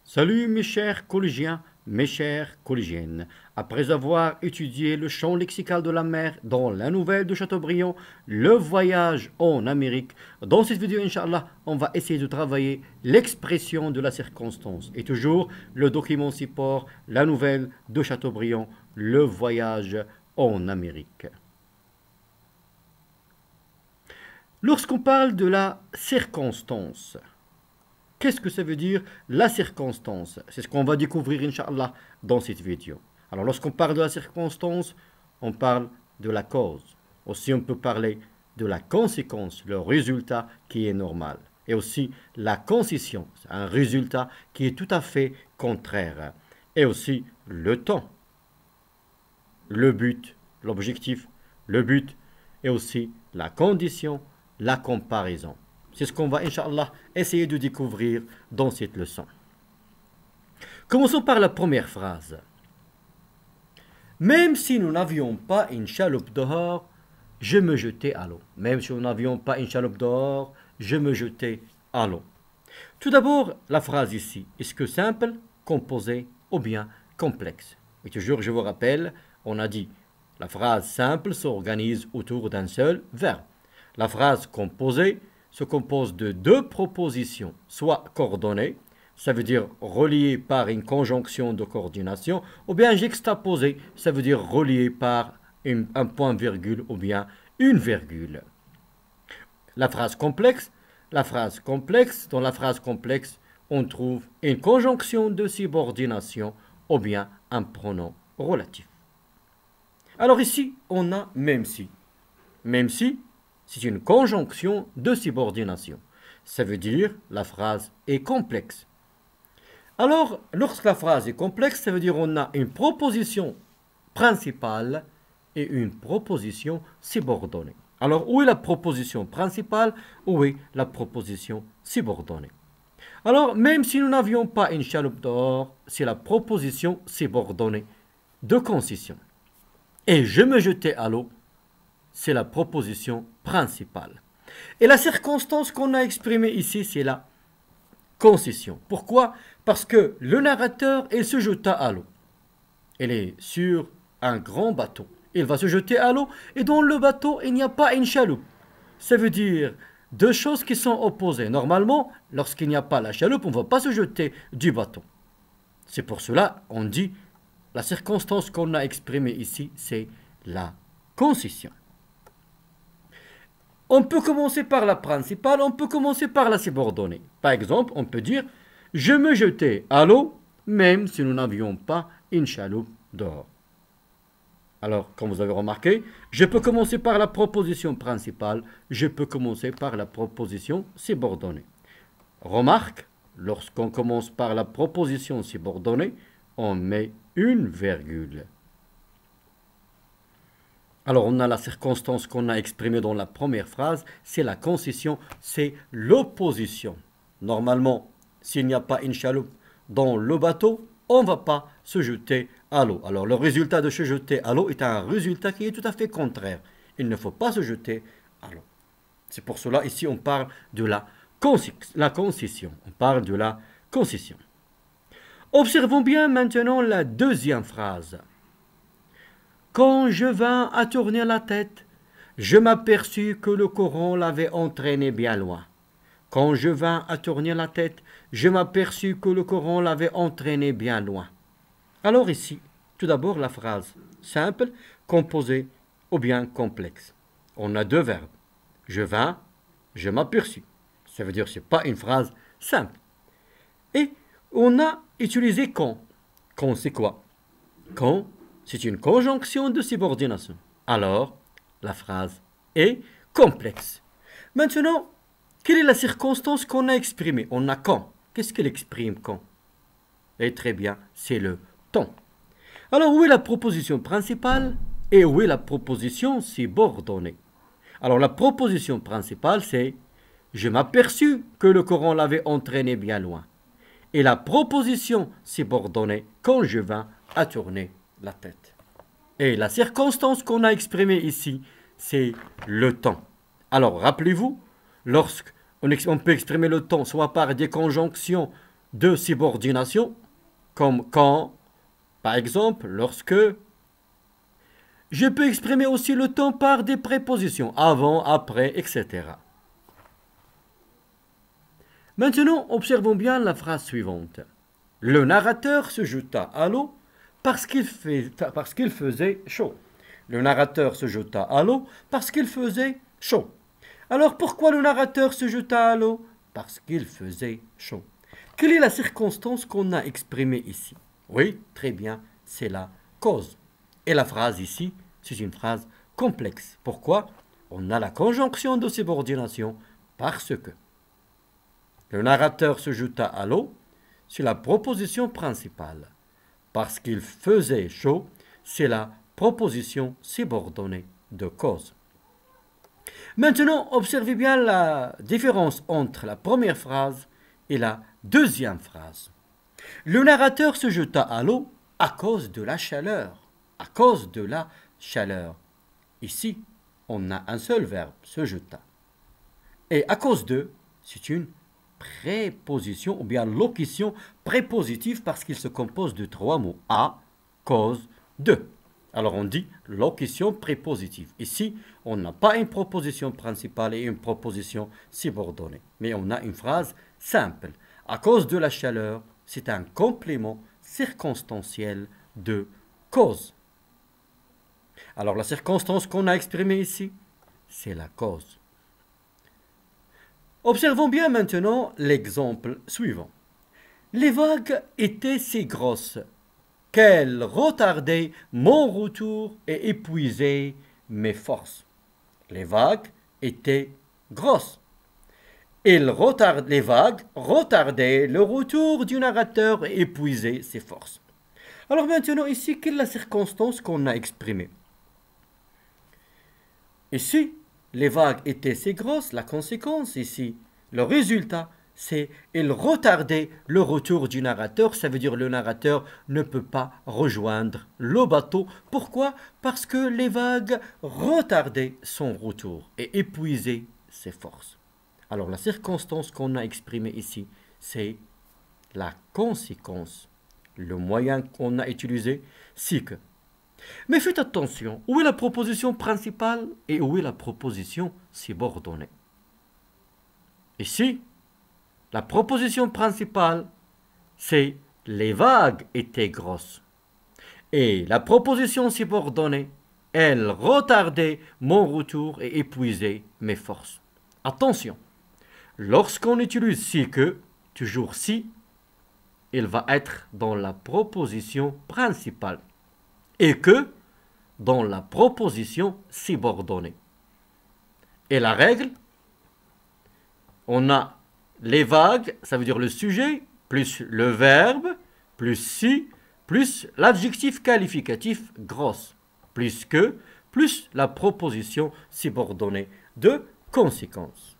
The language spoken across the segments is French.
Salut mes chers collégiens, mes chères collégiennes. Après avoir étudié le champ lexical de la mer dans la nouvelle de Chateaubriand, le voyage en Amérique, dans cette vidéo, Inch'Allah, on va essayer de travailler l'expression de la circonstance. Et toujours le document support, la nouvelle de Chateaubriand, le voyage en Amérique. Lorsqu'on parle de la circonstance, qu'est-ce que ça veut dire la circonstance? C'est ce qu'on va découvrir, Inch'Allah, dans cette vidéo. Alors, lorsqu'on parle de la circonstance, on parle de la cause. Aussi, on peut parler de la conséquence, le résultat qui est normal. Et aussi, la concision, un résultat qui est tout à fait contraire. Et aussi, le temps, le but, l'objectif, le but, et aussi la condition, la comparaison. C'est ce qu'on va, Inch'Allah, essayer de découvrir dans cette leçon. Commençons par la première phrase. Même si nous n'avions pas une chaloupe dehors, je me jetais à l'eau. Même si nous n'avions pas une chaloupe dehors, je me jetais à l'eau. Tout d'abord, la phrase ici, est-ce que simple, composé ou bien complexe? Et toujours, je vous rappelle, on a dit, la phrase simple s'organise autour d'un seul verbe. La phrase composée se compose de deux propositions, soit coordonnées, ça veut dire reliées par une conjonction de coordination, ou bien juxtaposées, ça veut dire reliées par un point-virgule ou bien une virgule. La phrase complexe, dans la phrase complexe, on trouve une conjonction de subordination ou bien un pronom relatif. Alors ici, on a même si. Même si, c'est une conjonction de subordination. Ça veut dire la phrase est complexe. Alors, lorsque la phrase est complexe, ça veut dire on a une proposition principale et une proposition subordonnée. Alors, où est la proposition principale? Où est la proposition subordonnée? Alors, même si nous n'avions pas une chaloupe dehors, c'est la proposition subordonnée de concision. Et je me jetais à l'eau, c'est la proposition principale. Et la circonstance qu'on a exprimée ici, c'est la concession. Pourquoi? Parce que le narrateur, il se jeta à l'eau. Il est sur un grand bateau. Il va se jeter à l'eau et dans le bateau, il n'y a pas une chaloupe. Ça veut dire deux choses qui sont opposées. Normalement, lorsqu'il n'y a pas la chaloupe, on ne va pas se jeter du bateau. C'est pour cela qu'on dit la circonstance qu'on a exprimée ici, c'est la concession. On peut commencer par la principale, on peut commencer par la subordonnée. Par exemple, on peut dire « Je me jetais à l'eau, même si nous n'avions pas une chaloupe dehors. » Alors, comme vous avez remarqué, je peux commencer par la proposition principale, je peux commencer par la proposition subordonnée. Remarque, lorsqu'on commence par la proposition subordonnée, on met une virgule. Alors, on a la circonstance qu'on a exprimée dans la première phrase, c'est la concession, c'est l'opposition. Normalement, s'il n'y a pas une chaloupe dans le bateau, on ne va pas se jeter à l'eau. Alors, le résultat de se jeter à l'eau est un résultat qui est tout à fait contraire. Il ne faut pas se jeter à l'eau. C'est pour cela, ici, on parle de la concession. On parle de la concession. Observons bien maintenant la deuxième phrase. Quand je vins à tourner la tête, je m'aperçus que le courant l'avait entraîné bien loin. Quand je vins à tourner la tête, je m'aperçus que le courant l'avait entraîné bien loin. Alors ici, tout d'abord la phrase simple, composée ou bien complexe. On a deux verbes. Je vins, je m'aperçus. Ça veut dire que ce n'est pas une phrase simple. Et on a utilisé quand. Quand c'est quoi? Quand c'est une conjonction de subordination. Alors, la phrase est complexe. Maintenant, quelle est la circonstance qu'on a exprimée? On a quand. Qu'est-ce qu'elle exprime quand? Et très bien, c'est le temps. Alors, où est la proposition principale et où est la proposition subordonnée? Alors, la proposition principale, c'est « Je m'aperçus que le courant l'avait entraîné bien loin ». Et la proposition subordonnée, quand je vins à tourner la tête. Et la circonstance qu'on a exprimée ici, c'est le temps. Alors, rappelez-vous, lorsqu'on peut exprimer le temps soit par des conjonctions de subordination, comme quand, par exemple, lorsque. Je peux exprimer aussi le temps par des prépositions, avant, après, etc. Maintenant, observons bien la phrase suivante. Le narrateur se jeta à l'eau parce qu'il faisait chaud. Le narrateur se jeta à l'eau parce qu'il faisait chaud. Alors pourquoi le narrateur se jeta à l'eau? Parce qu'il faisait chaud. Quelle est la circonstance qu'on a exprimée ici? Oui, très bien, c'est la cause. Et la phrase ici, c'est une phrase complexe. Pourquoi? On a la conjonction de subordination parce que. Le narrateur se jeta à l'eau, c'est la proposition principale. Parce qu'il faisait chaud, c'est la proposition subordonnée de cause. Maintenant, observez bien la différence entre la première phrase et la deuxième phrase. Le narrateur se jeta à l'eau à cause de la chaleur. À cause de la chaleur. Ici, on a un seul verbe, se jeta. Et à cause de, c'est une préposition ou bien locution prépositive parce qu'il se compose de trois mots. À cause de. Alors on dit locution prépositive. Ici, on n'a pas une proposition principale et une proposition subordonnée. Mais on a une phrase simple. À cause de la chaleur, c'est un complément circonstanciel de cause. Alors la circonstance qu'on a exprimée ici, c'est la cause. Observons bien maintenant l'exemple suivant. Les vagues étaient si grosses qu'elles retardaient mon retour et épuisaient mes forces. Les vagues étaient grosses. Les vagues retardaient le retour du narrateur et épuisaient ses forces. Alors maintenant ici, quelle est la circonstance qu'on a exprimée? Ici, les vagues étaient si grosses, la conséquence ici, le résultat, c'est il retardait le retour du narrateur, ça veut dire le narrateur ne peut pas rejoindre le bateau. Pourquoi? Parce que les vagues retardaient son retour et épuisaient ses forces. Alors la circonstance qu'on a exprimée ici, c'est la conséquence. Le moyen qu'on a utilisé, c'est que. Mais faites attention, où est la proposition principale et où est la proposition subordonnée? Ici, la proposition principale, c'est les vagues étaient grosses. Et la proposition subordonnée, elle retardait mon retour et épuisait mes forces. Attention, lorsqu'on utilise si que, toujours si, il va être dans la proposition principale. Et que dans la proposition subordonnée. Et la règle, on a les vagues, ça veut dire le sujet, plus le verbe, plus si, plus l'adjectif qualificatif grosse, plus que, plus la proposition subordonnée de conséquence.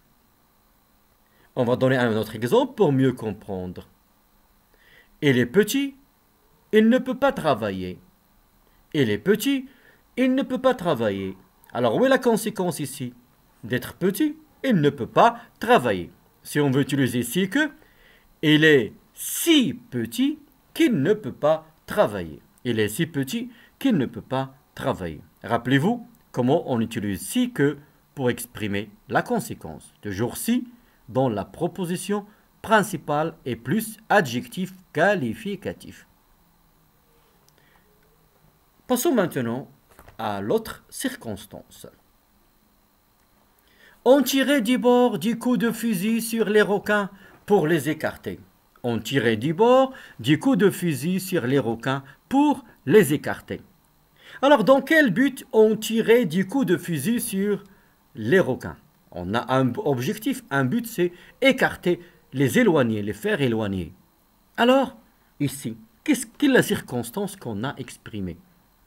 On va donner un autre exemple pour mieux comprendre. Il est petit, il ne peut pas travailler. Il est petit, il ne peut pas travailler. Alors où est la conséquence ici? D'être petit, il ne peut pas travailler. Si on veut utiliser si que, il est si petit qu'il ne peut pas travailler. Il est si petit qu'il ne peut pas travailler. Rappelez-vous comment on utilise si que pour exprimer la conséquence. Toujours si dans la proposition principale et plus adjectif qualificatif. Passons maintenant à l'autre circonstance. On tirait du bord du coup de fusil sur les requins pour les écarter. On tirait du bord du coup de fusil sur les requins pour les écarter. Alors, dans quel but on tirait du coup de fusil sur les requins? On a un objectif, un but, c'est écarter, les éloigner, les faire éloigner. Alors, ici, quelle est la circonstance qu'on a exprimée?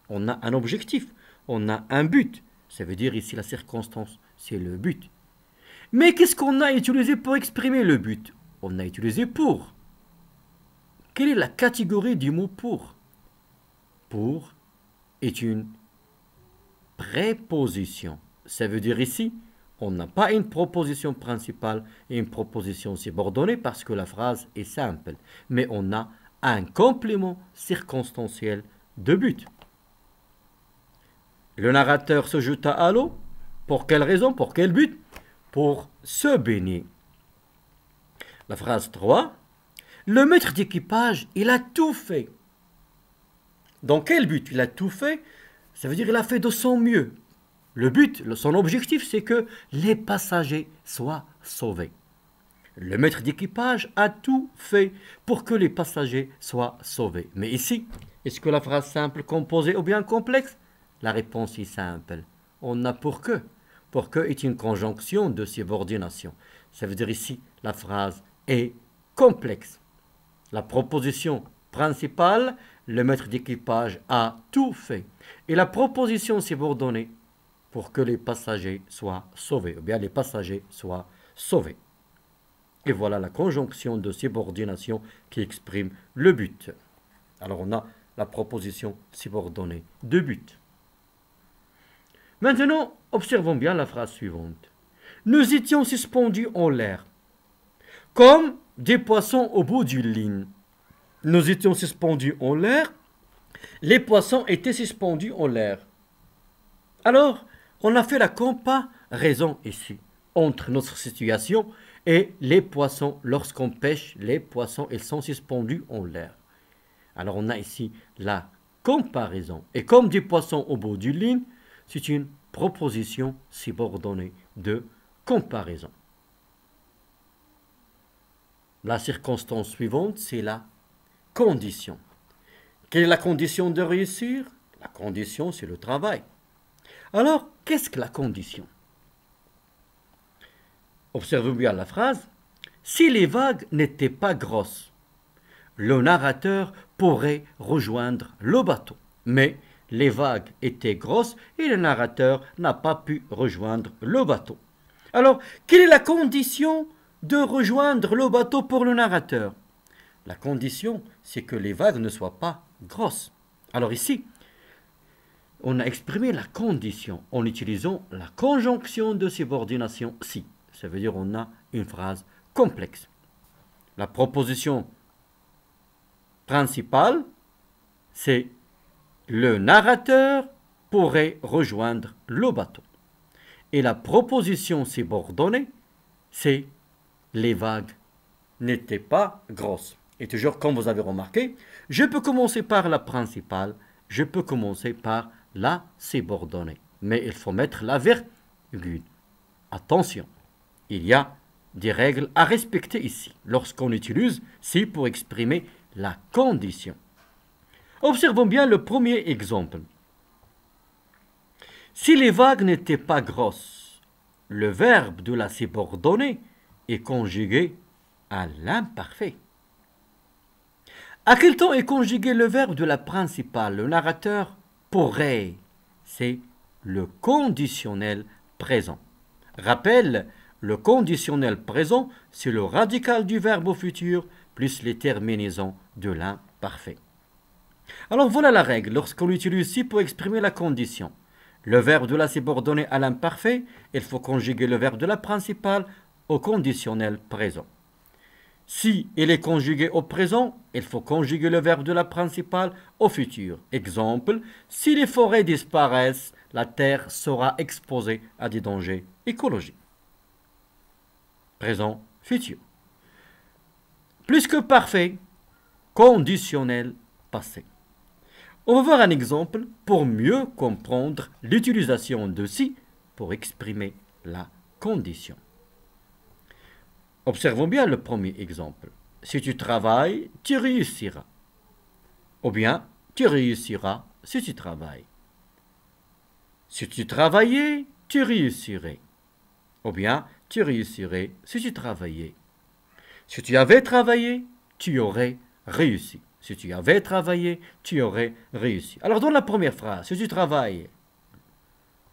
On a un objectif, on a un but. Ça veut dire ici la circonstance, c'est le but. Mais qu'est-ce qu'on a utilisé pour exprimer le but? On a utilisé pour. Quelle est la catégorie du mot pour? Pour est une préposition. Ça veut dire ici, on n'a pas une proposition principale et une proposition subordonnée parce que la phrase est simple. Mais on a un complément circonstanciel de but. Le narrateur se jeta à l'eau. Pour quelle raison? Pour quel but? Pour se baigner. La phrase 3. Le maître d'équipage, il a tout fait. Dans quel but il a tout fait? Ça veut dire qu'il a fait de son mieux. Le but, son objectif, c'est que les passagers soient sauvés. Le maître d'équipage a tout fait pour que les passagers soient sauvés. Mais ici, est-ce que la phrase simple composée ou bien complexe? La réponse est simple. On a pour que. Pour que est une conjonction de subordination. Ça veut dire ici, la phrase est complexe. La proposition principale, le maître d'équipage a tout fait. Et la proposition subordonnée, pour que les passagers soient sauvés, ou bien les passagers soient sauvés. Et voilà la conjonction de subordination qui exprime le but. Alors on a la proposition subordonnée de but. Maintenant, observons bien la phrase suivante. Nous étions suspendus en l'air, comme des poissons au bout d'une ligne. Nous étions suspendus en l'air, les poissons étaient suspendus en l'air. Alors, on a fait la comparaison ici entre notre situation et les poissons. Lorsqu'on pêche, les poissons, ils sont suspendus en l'air. Alors, on a ici la comparaison. Et comme des poissons au bout d'une ligne, c'est une proposition subordonnée de comparaison. La circonstance suivante, c'est la condition. Quelle est la condition de réussir? La condition, c'est le travail. Alors, qu'est-ce que la condition? Observez bien la phrase. Si les vagues n'étaient pas grosses, le narrateur pourrait rejoindre le bateau. Mais les vagues étaient grosses et le narrateur n'a pas pu rejoindre le bateau. Alors, quelle est la condition de rejoindre le bateau pour le narrateur? La condition, c'est que les vagues ne soient pas grosses. Alors ici, on a exprimé la condition en utilisant la conjonction de subordination si. Ça veut dire on a une phrase complexe. La proposition principale, c'est le narrateur pourrait rejoindre le bateau. Et la proposition subordonnée, c'est les vagues n'étaient pas grosses. Et toujours, comme vous avez remarqué, je peux commencer par la principale, je peux commencer par la subordonnée. Mais il faut mettre la virgule. Attention, il y a des règles à respecter ici, lorsqu'on utilise si pour exprimer la condition. Observons bien le premier exemple. Si les vagues n'étaient pas grosses, le verbe de la subordonnée est conjugué à l'imparfait. À quel temps est conjugué le verbe de la principale? Le narrateur pourrait. C'est le conditionnel présent. Rappel, le conditionnel présent, c'est le radical du verbe au futur plus les terminaisons de l'imparfait. Alors voilà la règle lorsqu'on utilise si pour exprimer la condition. Le verbe de la subordonnée à l'imparfait, il faut conjuguer le verbe de la principale au conditionnel présent. Si il est conjugué au présent, il faut conjuguer le verbe de la principale au futur. Exemple, si les forêts disparaissent, la terre sera exposée à des dangers écologiques. Présent, futur. Plus que parfait, conditionnel passé. On va voir un exemple pour mieux comprendre l'utilisation de si pour exprimer la condition. Observons bien le premier exemple. Si tu travailles, tu réussiras. Ou bien, tu réussiras si tu travailles. Si tu travaillais, tu réussirais. Ou bien, tu réussirais si tu travaillais. Si tu avais travaillé, tu aurais réussi. Si tu avais travaillé, tu aurais réussi. Alors, dans la première phrase, si tu travailles,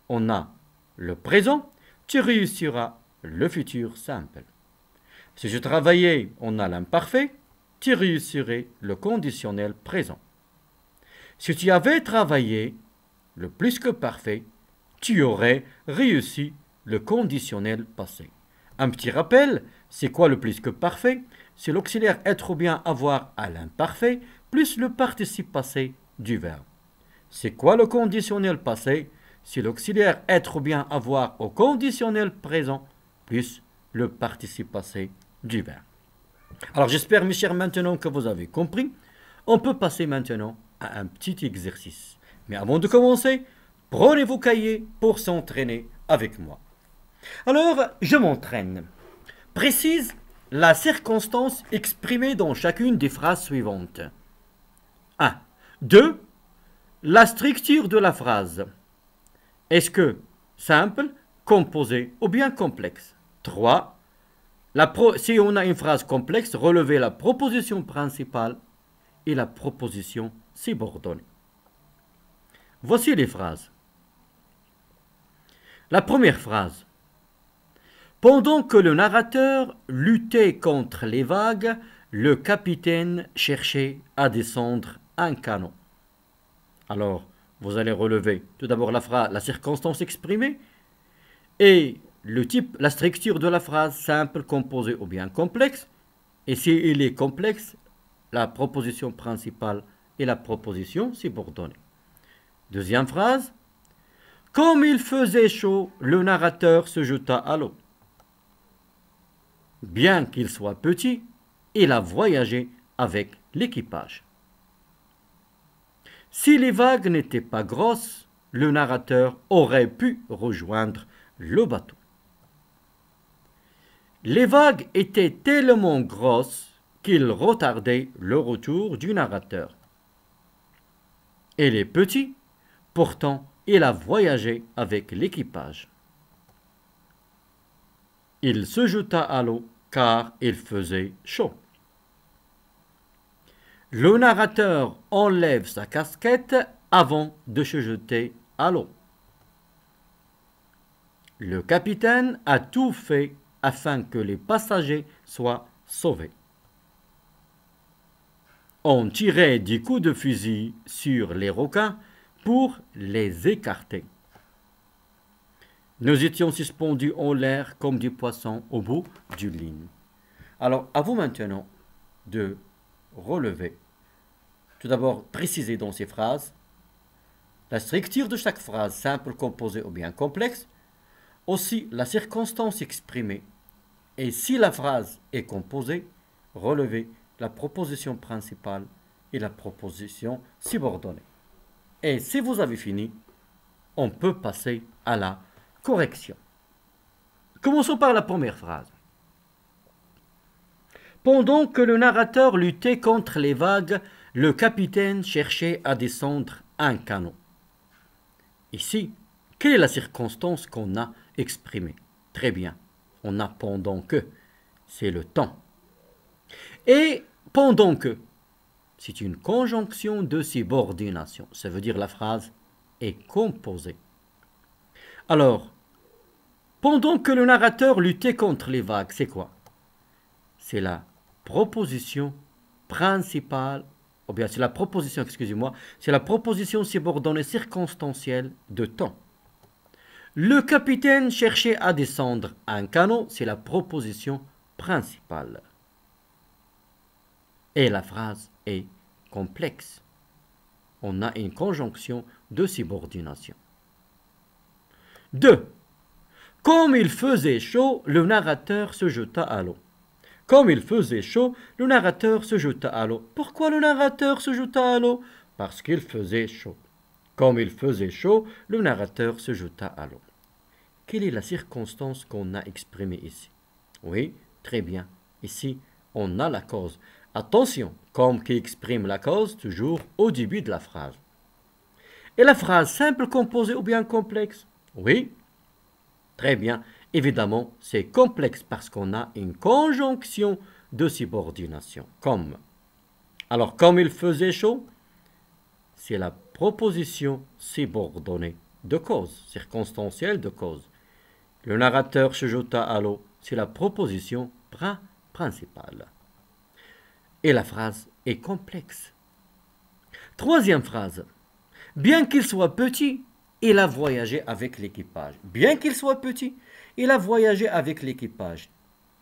on a le présent, tu réussiras le futur simple. Si je travaillais, on a l'imparfait, tu réussirais le conditionnel présent. Si tu avais travaillé, le plus que parfait, tu aurais réussi le conditionnel passé. Un petit rappel, c'est quoi le plus que parfait? C'est l'auxiliaire être ou bien avoir à l'imparfait plus le participe passé du verbe. C'est quoi le conditionnel passé? C'est l'auxiliaire être ou bien avoir au conditionnel présent plus le participe passé du verbe. Alors j'espère mes chers maintenant que vous avez compris. On peut passer maintenant à un petit exercice. Mais avant de commencer, prenez vos cahiers pour s'entraîner avec moi. Alors, je m'entraîne. Précise la circonstance exprimée dans chacune des phrases suivantes. 1. 2. La structure de la phrase. Est-ce que simple, composé ou bien complexe? 3. Si on a une phrase complexe, relevez la proposition principale et la proposition subordonnée. Voici les phrases. La première phrase. Pendant que le narrateur luttait contre les vagues, le capitaine cherchait à descendre un canot. Alors, vous allez relever tout d'abord la circonstance exprimée et le type, la structure de la phrase simple, composée ou bien complexe. Et s'il est complexe, la proposition principale et la proposition subordonnée. Deuxième phrase. Comme il faisait chaud, le narrateur se jeta à l'eau. Bien qu'il soit petit, il a voyagé avec l'équipage. Si les vagues n'étaient pas grosses, le narrateur aurait pu rejoindre le bateau. Les vagues étaient tellement grosses qu'ils retardaient le retour du narrateur. Il est petit, pourtant il a voyagé avec l'équipage. Il se jeta à l'eau car il faisait chaud. Le narrateur enlève sa casquette avant de se jeter à l'eau. Le capitaine a tout fait afin que les passagers soient sauvés. On tirait des coups de fusil sur les requins pour les écarter. Nous étions suspendus en l'air comme des poissons au bout d'une ligne. Alors, à vous maintenant de relever, tout d'abord préciser dans ces phrases la structure de chaque phrase, simple, composée ou bien complexe, aussi la circonstance exprimée, et si la phrase est composée, relevez la proposition principale et la proposition subordonnée. Et si vous avez fini, on peut passer à la correction. Commençons par la première phrase. Pendant que le narrateur luttait contre les vagues, le capitaine cherchait à descendre un canot. Ici, quelle est la circonstance qu'on a exprimée? Très bien, on a pendant que, c'est le temps. Et pendant que, c'est une conjonction de subordination. Ça veut dire la phrase est composée. Alors, pendant que le narrateur luttait contre les vagues, c'est quoi? C'est la proposition principale, ou bien c'est la proposition, excusez-moi, c'est la proposition subordonnée circonstancielle de temps. Le capitaine cherchait à descendre un canot, c'est la proposition principale. Et la phrase est complexe. On a une conjonction de subordination. 2. Comme il faisait chaud, le narrateur se jeta à l'eau. Comme il faisait chaud, le narrateur se jeta à l'eau. Pourquoi le narrateur se jeta à l'eau? Parce qu'il faisait chaud. Comme il faisait chaud, le narrateur se jeta à l'eau. Quelle est la circonstance qu'on a exprimée ici? Oui, très bien. Ici, on a la cause. Attention, comme qui exprime la cause toujours au début de la phrase. Et la phrase simple, composée ou bien complexe? Oui, très bien. Évidemment, c'est complexe parce qu'on a une conjonction de subordination. Comme. Alors, comme il faisait chaud, c'est la proposition subordonnée de cause, circonstancielle de cause. Le narrateur se jeta à l'eau, c'est la proposition principale. Et la phrase est complexe. Troisième phrase. Bien qu'il soit petit, il a voyagé avec l'équipage. Bien qu'il soit petit, il a voyagé avec l'équipage.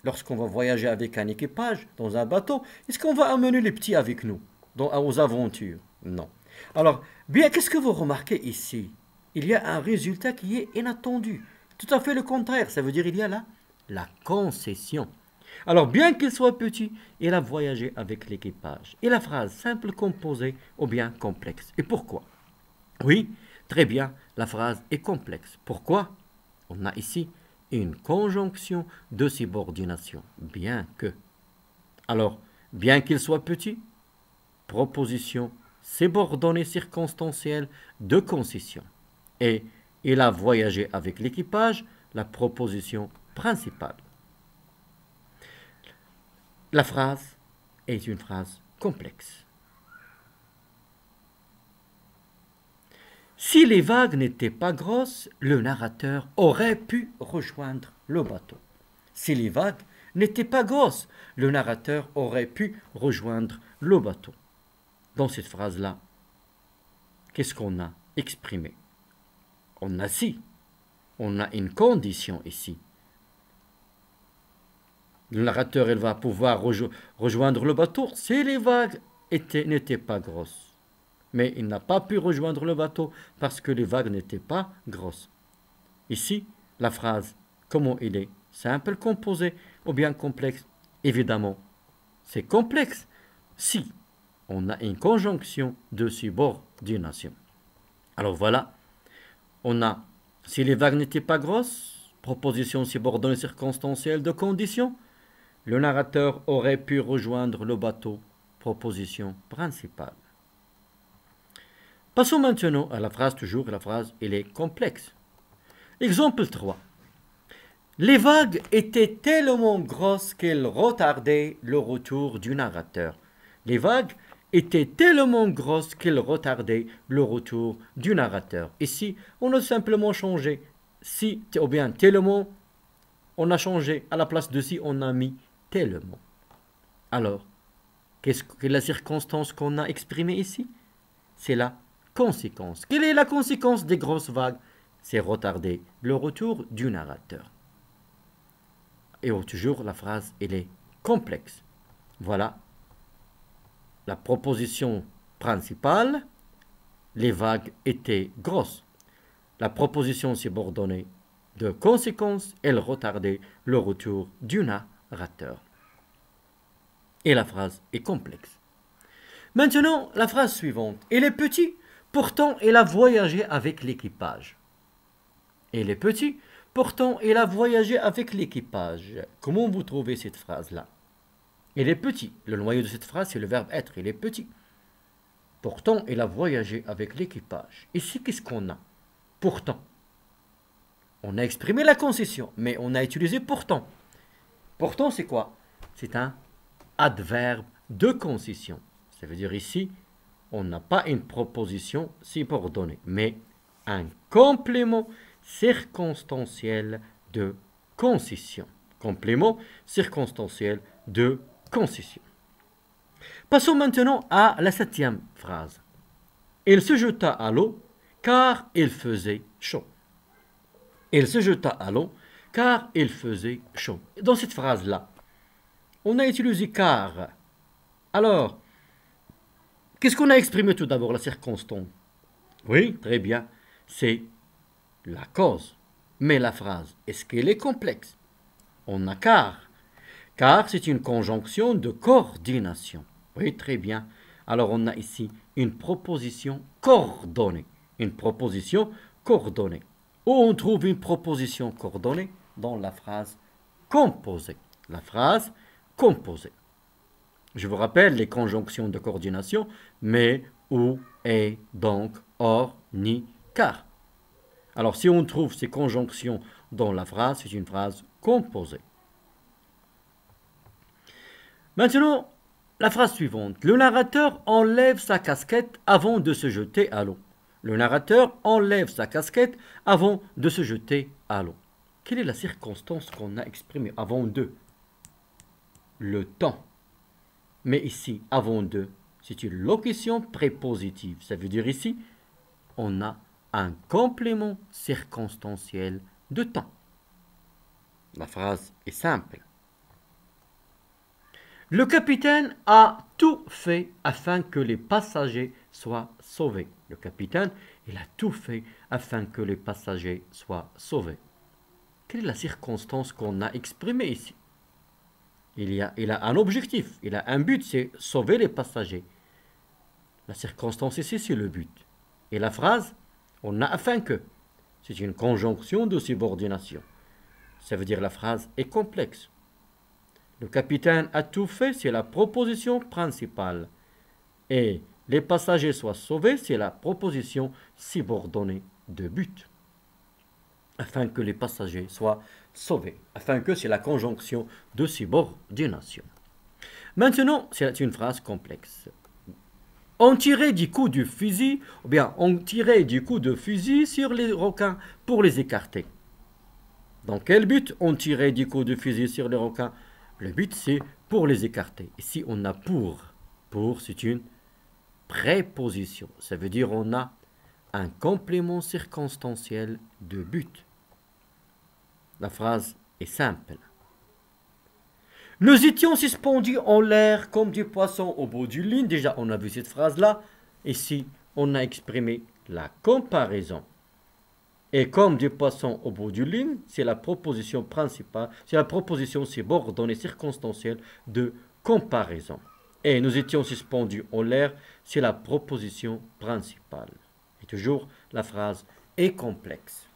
Lorsqu'on va voyager avec un équipage dans un bateau, est-ce qu'on va amener les petits avec nous aux aventures? Non. Alors, bien, qu'est-ce que vous remarquez ici? Il y a un résultat qui est inattendu. Tout à fait le contraire, ça veut dire il y a là la concession. Alors, bien qu'il soit petit, il a voyagé avec l'équipage. Et la phrase simple composée ou bien complexe. Et pourquoi? Oui, très bien, la phrase est complexe. Pourquoi? On a ici une conjonction de subordination. Bien que. Alors, bien qu'il soit petit, proposition subordonnée circonstancielle de concession. Et il a voyagé avec l'équipage, la proposition principale. La phrase est une phrase complexe. Si les vagues n'étaient pas grosses, le narrateur aurait pu rejoindre le bateau. Si les vagues n'étaient pas grosses, le narrateur aurait pu rejoindre le bateau. Dans cette phrase-là, qu'est-ce qu'on a exprimé? On a une condition ici. Le narrateur, il va pouvoir rejoindre le bateau si les vagues n'étaient pas grosses. Mais il n'a pas pu rejoindre le bateau parce que les vagues n'étaient pas grosses. Ici, la phrase, comment il est? Simple, composé ou bien complexe? Évidemment, c'est complexe si on a une conjonction de subordination. Alors voilà, on a, si les vagues n'étaient pas grosses, proposition subordonnée circonstancielle de condition, le narrateur aurait pu rejoindre le bateau, proposition principale. Passons maintenant à la phrase toujours, la phrase, elle est complexe. Exemple 3. Les vagues étaient tellement grosses qu'elles retardaient le retour du narrateur. Les vagues étaient tellement grosses qu'elles retardaient le retour du narrateur. Ici, on a simplement changé si, ou bien tellement, on a changé, à la place de si, on a mis tellement. Alors, quelle est la circonstance qu'on a exprimée ici? C'est la conséquence. Quelle est la conséquence des grosses vagues? C'est retarder le retour du narrateur. Et toujours, la phrase, elle est complexe. Voilà la proposition principale. Les vagues étaient grosses. La proposition subordonnée de conséquence, elle retardait le retour du narrateur. Et la phrase est complexe. Maintenant, la phrase suivante. Il est petit, pourtant il a voyagé avec l'équipage. Il est petit, pourtant il a voyagé avec l'équipage. Comment vous trouvez cette phrase-là? Il est petit. Le noyau de cette phrase, c'est le verbe être. Il est petit. Pourtant, il a voyagé avec l'équipage. Ici, qu'est-ce qu'on a? Pourtant. On a exprimé la concession, mais on a utilisé pourtant. Pourtant, c'est quoi? C'est un adverbe de concession. Ça veut dire ici, on n'a pas une proposition subordonnée, mais un complément circonstanciel de concession. Complément circonstanciel de concession. Passons maintenant à la 7e phrase. Il se jeta à l'eau car il faisait chaud. Il se jeta à l'eau car il faisait chaud. Dans cette phrase-là, on a utilisé car. Alors, qu'est-ce qu'on a exprimé tout d'abord, la circonstance? Oui, très bien, c'est la cause. Mais la phrase, est-ce qu'elle est complexe? On a car. Car c'est une conjonction de coordination. Oui, très bien. Alors on a ici une proposition coordonnée. Une proposition coordonnée. Où on trouve une proposition coordonnée? Dans la phrase composée. La phrase composée. Je vous rappelle les conjonctions de coordination, mais, ou, et, donc, or, ni, car. Alors si on trouve ces conjonctions dans la phrase, c'est une phrase composée. Maintenant, la phrase suivante. Le narrateur enlève sa casquette avant de se jeter à l'eau. Le narrateur enlève sa casquette avant de se jeter à l'eau. Quelle est la circonstance qu'on a exprimée avant de? Le temps. Mais ici, avant de, c'est une locution prépositive. Ça veut dire ici, on a un complément circonstanciel de temps. La phrase est simple. Le capitaine a tout fait afin que les passagers soient sauvés. Le capitaine, il a tout fait afin que les passagers soient sauvés. Quelle est la circonstance qu'on a exprimée ici? Il a un objectif, il a un but, c'est sauver les passagers. La circonstance ici, c'est le but. Et la phrase, on a afin que. C'est une conjonction de subordination. Ça veut dire la phrase est complexe. Le capitaine a tout fait, c'est la proposition principale. Et les passagers soient sauvés, c'est la proposition subordonnée de but. Afin que les passagers soient sauvés. Afin que, c'est la conjonction de subordination. Maintenant, c'est une phrase complexe. On tirait du coup du fusil, ou bien on tirait du coup de fusil sur les requins pour les écarter. Dans quel but on tirait du coup de fusil sur les requins? Le but, c'est pour les écarter. Ici, on a pour. Pour, c'est une préposition. Ça veut dire on a un complément circonstanciel de but. La phrase est simple. Nous étions suspendus en l'air comme des poissons au bout d'une ligne. Déjà, on a vu cette phrase-là. Ici, on a exprimé la comparaison. Et comme des poissons au bout d'une ligne, c'est la proposition principale, c'est la proposition subordonnée circonstancielle de comparaison. Et nous étions suspendus en l'air, c'est la proposition principale. Et toujours, la phrase est complexe.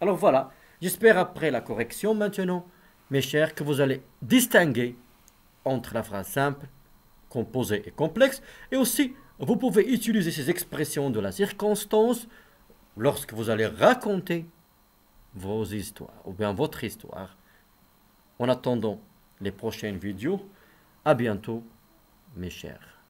Alors voilà, j'espère après la correction maintenant, mes chers, que vous allez distinguer entre la phrase simple, composée et complexe. Et aussi, vous pouvez utiliser ces expressions de la circonstance lorsque vous allez raconter vos histoires, ou bien votre histoire. En attendant les prochaines vidéos, à bientôt, mes chers.